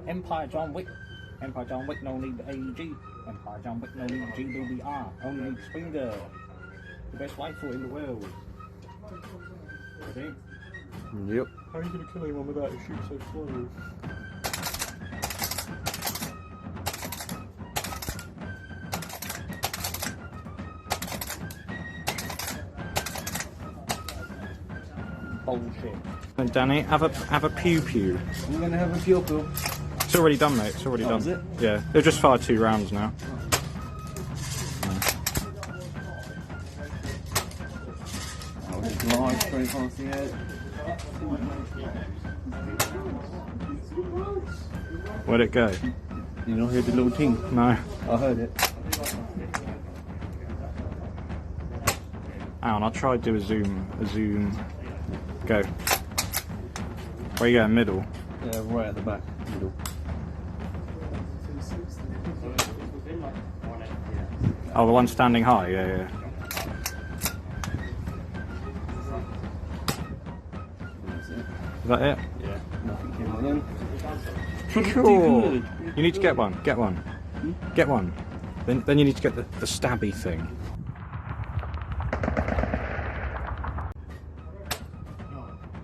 Empire John Wick. Empire John Wick no need AEG. Empire John Wick no need GBBR. Only need Springer. The best rifle in the world. Ready? Yep. How are you going to kill anyone without it shoot so slowly? Bullshit. And Danny, have a pew pew. I'm going to have a pew pew. It's already done, mate. It's already done. Is it? Yeah, they've just fired 2 rounds now. I'll just glide straight past the head. Where'd it go? You not hear the little ting? No. I heard it. Hang on, I'll try to do a zoom. Go. Where you going, middle? Yeah, right at the back, middle. Oh, the one standing high, yeah. Is that it? Yeah, nothing came out then. Sure. You need to get one. Get one. Get one. Then you need to get the stabby thing.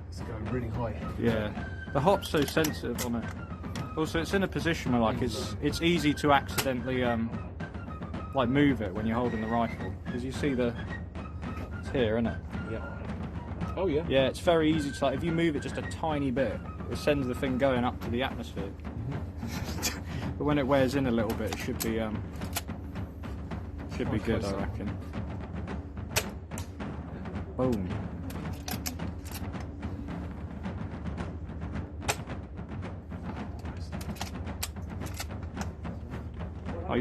It's going really high. Yeah. The hop's so sensitive on it. Also, it's in a position where like it's easy to accidentally like move it when you're holding the rifle, because you see it's here, isn't it? Yeah. Oh yeah. Yeah, it's very easy to, like, if you move it just a tiny bit, it sends the thing going up to the atmosphere. But when it wears in a little bit, it should be good, I reckon. Boom. Oh,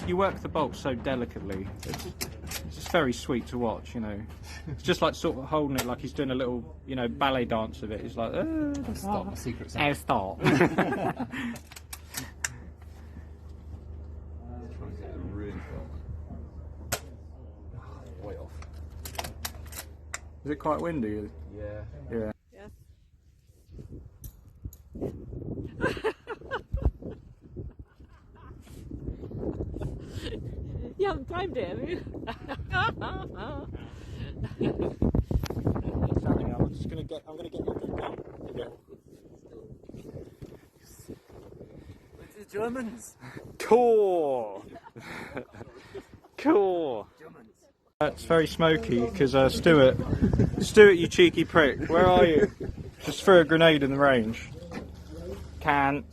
you work the bolt so delicately. It's just very sweet to watch, you know. It's just like sort of holding it like he's doing a little, you know, ballet dance with it. He's like, Stop my secret I'll stop. really way off. Is it quite windy? Yeah. Yeah. Yes. You haven't timed it, have you? I'm gonna get your gun. It's the Germans. Cool. Cool. It's very smoky because Stuart, you cheeky prick, where are you? Just threw a grenade in the range. Can't.